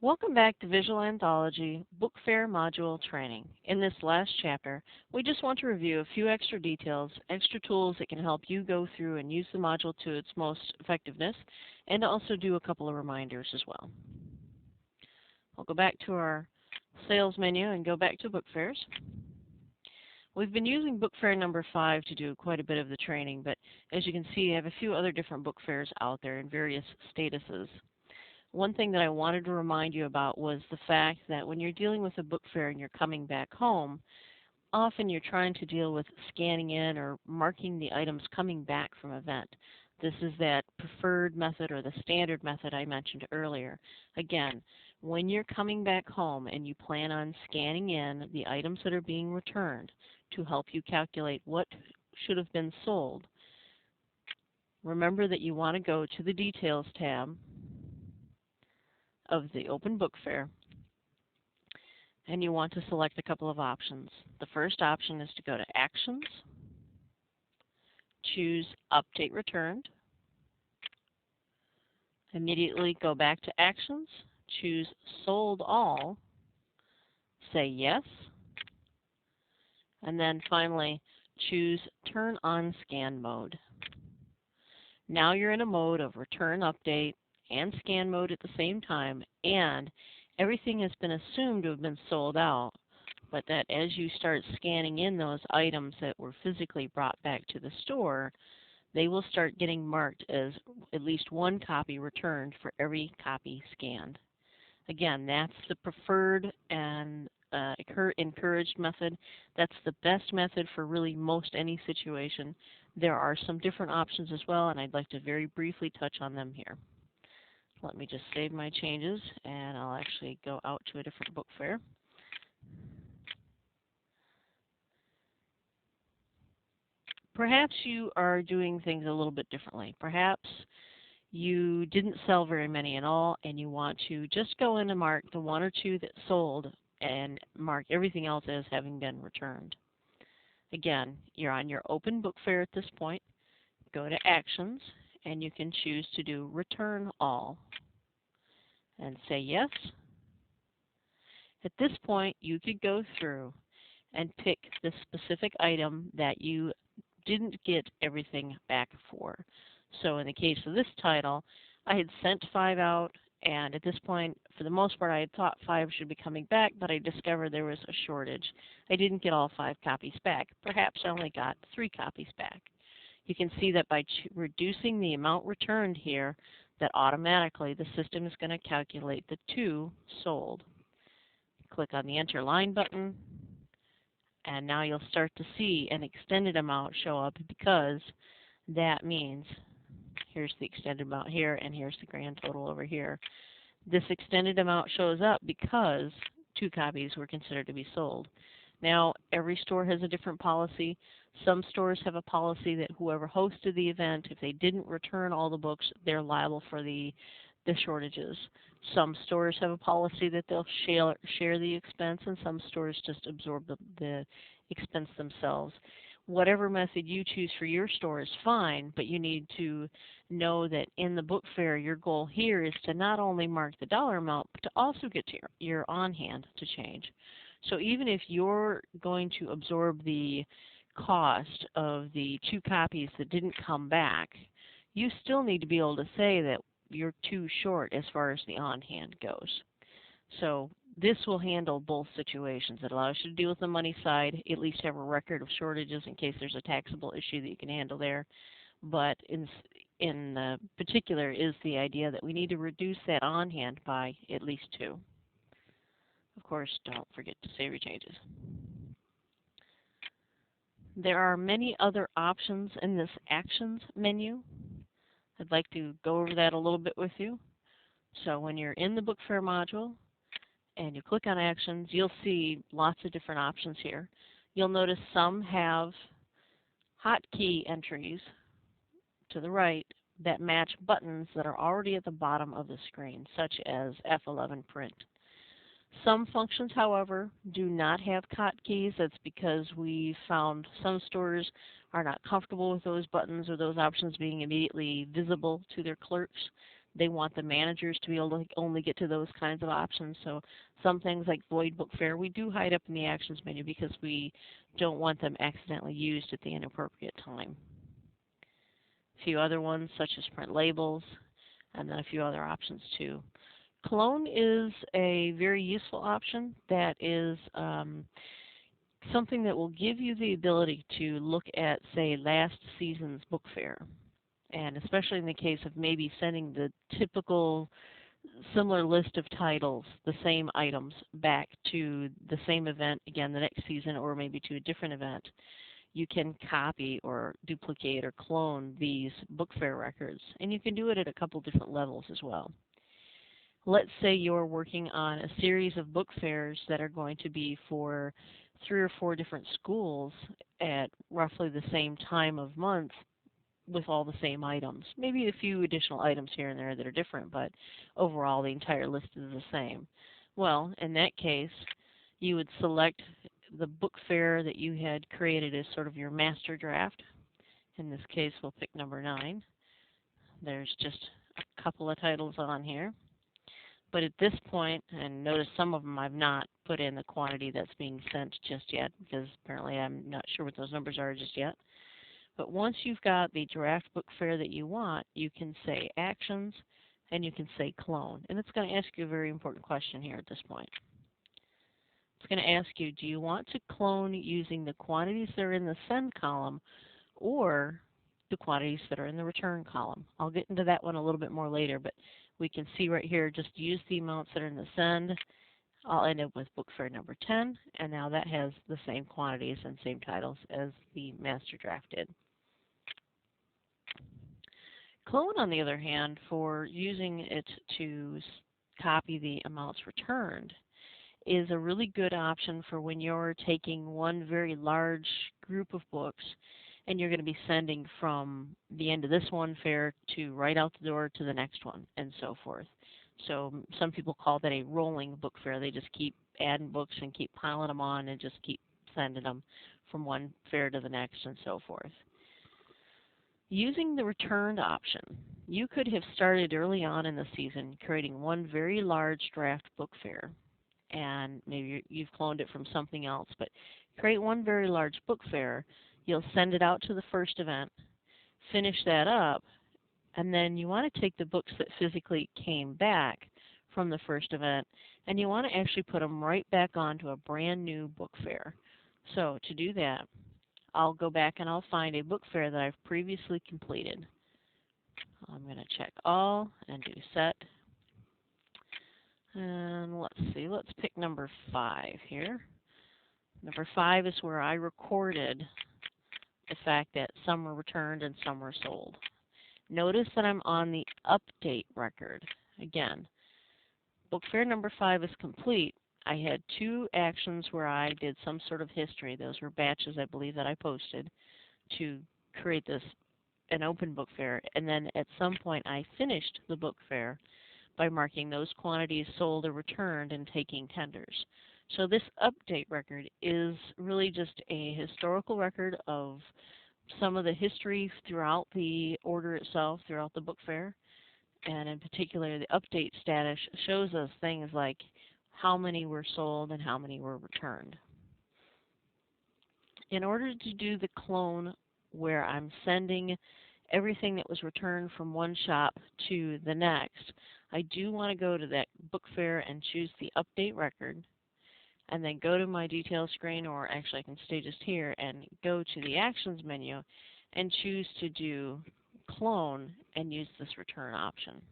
Welcome back to Visual Anthology Book Fair Module Training. In this last chapter, we just want to review a few extra details, extra tools that can help you go through and use the module to its most effectiveness, and also do a couple of reminders as well. I'll go back to our sales menu and go back to Book Fairs. We've been using Book Fair number 5 to do quite a bit of the training, but as you can see, I have a few other different book fairs out there in various statuses. One thing that I wanted to remind you about was the fact that when you're dealing with a book fair and you're coming back home, often you're trying to deal with scanning in or marking the items coming back from an event. This is that preferred method or the standard method I mentioned earlier. Again, when you're coming back home and you plan on scanning in the items that are being returned to help you calculate what should have been sold, remember that you want to go to the Details tab of the Open Book Fair, and you want to select a couple of options. The first option is to go to Actions, choose Update Returned, immediately go back to Actions, choose Sold All, say Yes, and then finally choose Turn on Scan Mode. Now you're in a mode of Return Update and Scan Mode at the same time, and everything has been assumed to have been sold out, but that as you start scanning in those items that were physically brought back to the store, they will start getting marked as at least one copy returned for every copy scanned. Again, that's the preferred and encouraged method. That's the best method for really most any situation. There are some different options as well, and I'd like to very briefly touch on them here. Let me just save my changes, and I'll actually go out to a different book fair. Perhaps you are doing things a little bit differently. Perhaps you didn't sell very many at all, and you want to just go in and mark the one or two that sold and mark everything else as having been returned. Again, you're on your Open Book Fair at this point. Go to Actions, and you can choose to do Return All and say Yes. At this point, you could go through and pick the specific item that you didn't get everything back for. So in the case of this title, I had sent 5 out, and at this point, for the most part, I had thought 5 should be coming back, but I discovered there was a shortage. I didn't get all 5 copies back. Perhaps I only got 3 copies back. You can see that by reducing the amount returned here, that automatically the system is going to calculate the 2 sold. Click on the Enter Line button, and now you'll start to see an extended amount show up, because that means here's the extended amount here, and here's the grand total over here. This extended amount shows up because 2 copies were considered to be sold. Now, every store has a different policy. Some stores have a policy that whoever hosted the event, if they didn't return all the books, they're liable for the shortages. Some stores have a policy that they'll share the expense, and some stores just absorb the expense themselves. Whatever method you choose for your store is fine, but you need to know that in the book fair, your goal here is to not only mark the dollar amount, but to also get to your on-hand to change. So even if you're going to absorb the cost of the 2 copies that didn't come back, you still need to be able to say that you're too short as far as the on-hand goes. So this will handle both situations. It allows you to deal with the money side, at least have a record of shortages in case there's a taxable issue that you can handle there. But in particular is the idea that we need to reduce that on-hand by at least 2. Of course, don't forget to save your changes. There are many other options in this Actions menu. I'd like to go over that a little bit with you. So when you're in the Book Fair module and you click on Actions, you'll see lots of different options here. You'll notice some have hotkey entries to the right that match buttons that are already at the bottom of the screen, such as F11 Print. Some functions, however, do not have hotkeys. That's because we found some stores are not comfortable with those buttons or those options being immediately visible to their clerks. They want the managers to be able to only get to those kinds of options. So some things like void book fair, we do hide up in the actions menu because we don't want them accidentally used at the inappropriate time. A few other ones such as print labels, and then a few other options too. Clone is a very useful option that is something that will give you the ability to look at, say, last season's book fair. And especially in the case of maybe sending the typical similar list of titles, the same items, back to the same event again the next season or maybe to a different event, you can copy or duplicate or clone these book fair records. And you can do it at a couple different levels as well. Let's say you're working on a series of book fairs that are going to be for 3 or 4 different schools at roughly the same time of month with all the same items. Maybe a few additional items here and there that are different, but overall the entire list is the same. Well, in that case, you would select the book fair that you had created as sort of your master draft. In this case, we'll pick number 9. There's just a couple of titles on here. But at this point, and notice some of them I've not put in the quantity that's being sent just yet, because apparently I'm not sure what those numbers are just yet. But once you've got the draft book fair that you want, you can say actions, and you can say clone. And it's going to ask you a very important question here at this point. It's going to ask you, do you want to clone using the quantities that are in the send column or the quantities that are in the return column? I'll get into that one a little bit more later, but we can see right here, just use the amounts that are in the send. I'll end up with book fair number 10, and now that has the same quantities and same titles as the master draft did. Clone, on the other hand, for using it to copy the amounts returned, is a really good option for when you're taking one very large group of books and you're going to be sending from the end of this one fair to right out the door to the next one and so forth. So some people call that a rolling book fair. They just keep adding books and keep piling them on and just keep sending them from one fair to the next and so forth. Using the returned option, you could have started early on in the season creating one very large draft book fair, and maybe you've cloned it from something else, but create one very large book fair. You'll send it out to the first event, finish that up, and then you want to take the books that physically came back from the first event, and you want to actually put them right back onto a brand new book fair. So to do that, I'll go back and I'll find a book fair that I've previously completed. I'm going to check all and do set. And let's see, let's pick number 5 here. Number 5 is where I recorded the fact that some were returned and some were sold. Notice that I'm on the update record. Again, book fair number 5 is complete. I had 2 actions where I did some sort of history. Those were batches, I believe, that I posted to create an open book fair. And then at some point I finished the book fair by marking those quantities sold or returned and taking tenders. So this update record is really just a historical record of some of the history throughout the order itself, throughout the book fair. And in particular, the update status shows us things like how many were sold and how many were returned. In order to do the clone where I'm sending everything that was returned from one shop to the next, I do want to go to that book fair and choose the update record, and then go to my details screen, or actually I can stay just here and go to the actions menu and choose to do clone and use this return option.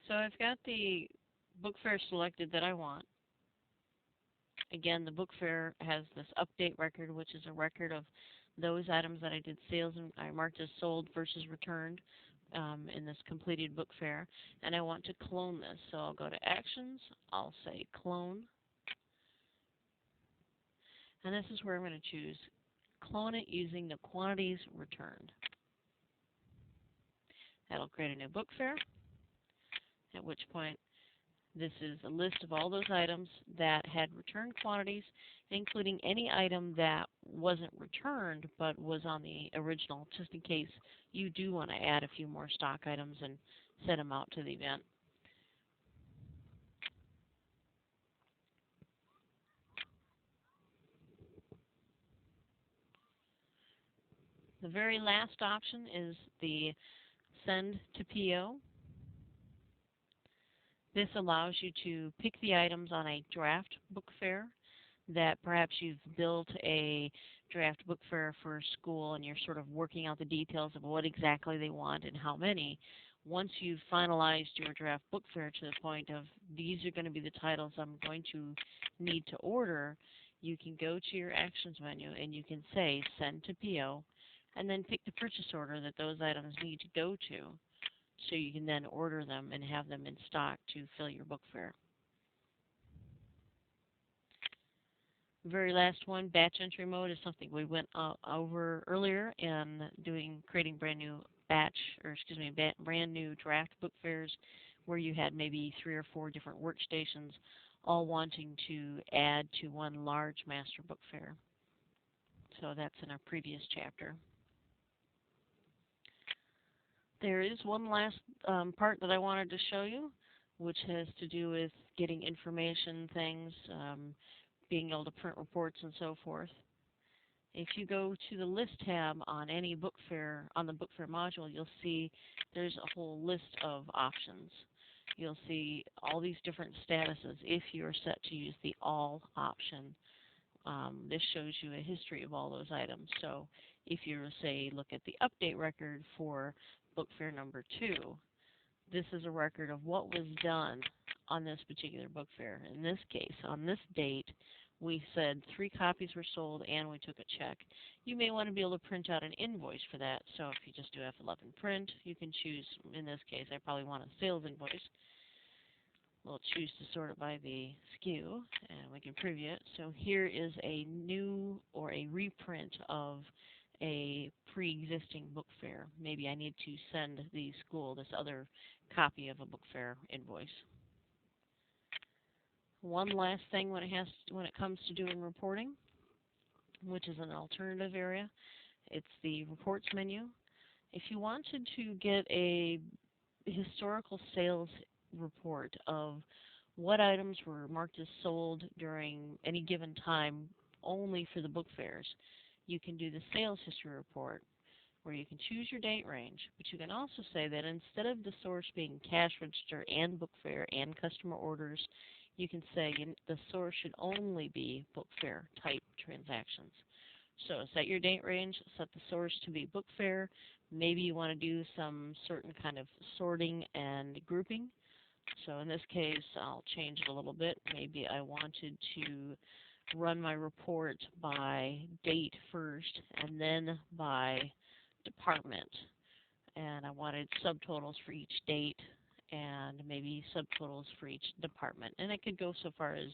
So I've got the book fair selected that I want. Again, the book fair has this update record, which is a record of those items that I did sales and I marked as sold versus returned in this completed book fair. And I want to clone this. So I'll go to Actions, I'll say Clone. And this is where I'm going to choose Clone it using the quantities returned. That'll create a new book fair, at which point This is a list of all those items that had return quantities, including any item that wasn't returned but was on the original, just in case you do want to add a few more stock items and send them out to the event. The very last option is the Send to PO. This allows you to pick the items on a draft book fair that perhaps you've built a draft book fair for a school and you're sort of working out the details of what exactly they want and how many. Once you've finalized your draft book fair to the point of these are going to be the titles I'm going to need to order, you can go to your actions menu and you can say send to PO and then pick the purchase order that those items need to go to, so you can then order them and have them in stock to fill your book fair. The very last one, batch entry mode, is something we went over earlier in creating brand new brand new draft book fairs, where you had maybe 3 or 4 different workstations all wanting to add to one large master book fair. So that's in our previous chapter. There is one last part that I wanted to show you, which has to do with getting information, things, being able to print reports and so forth. If you go to the List tab on any book fair, on the Book Fair module, you'll see there's a whole list of options. You'll see all these different statuses if you're set to use the All option. This shows you a history of all those items. So if you say look at the update record for Book Fair number 2, this is a record of what was done on this particular book fair. In this case, on this date, we said 3 copies were sold and we took a check. You may want to be able to print out an invoice for that. So if you just do F11 print, you can choose, in this case, I probably want a sales invoice. We'll choose to sort it by the SKU, and we can preview it. So here is a new or a reprint of a pre-existing book fair. Maybe I need to send the school this other copy of a book fair invoice. One last thing when it comes to doing reporting, which is an alternative area, it's the reports menu. If you wanted to get a historical sales report of what items were marked as sold during any given time only for the book fairs, you can do the sales history report, where you can choose your date range, but you can also say that instead of the source being cash register and book fair and customer orders, you can say the source should only be book fair type transactions. So set your date range, set the source to be book fair. Maybe you want to do some certain kind of sorting and grouping. So in this case, I'll change it a little bit. Maybe I wanted to run my report by date first and then by department. And I wanted subtotals for each date and maybe subtotals for each department. And I could go so far as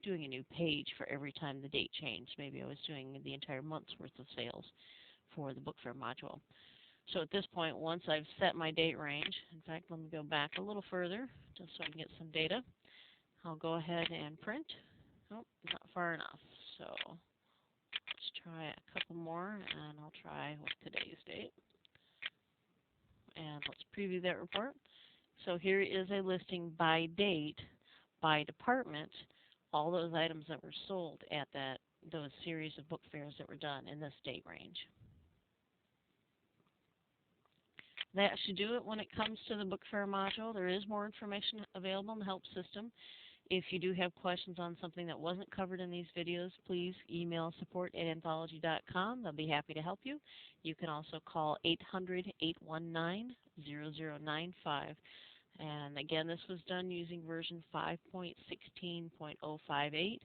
doing a new page for every time the date changed. Maybe I was doing the entire month's worth of sales for the Book Fair module. So at this point, once I've set my date range, in fact, let me go back a little further just so I can get some data. I'll go ahead and print. Oh, not far enough. So let's try a couple more, and I'll try with today's date. And let's preview that report. So here is a listing by date, by department, all those items that were sold at those series of book fairs that were done in this date range. That should do it when it comes to the Book Fair module. There is more information available in the help system. If you do have questions on something that wasn't covered in these videos, please email support@anthology.com. They'll be happy to help you. You can also call 800-819-0095. And again, this was done using version 5.16.058.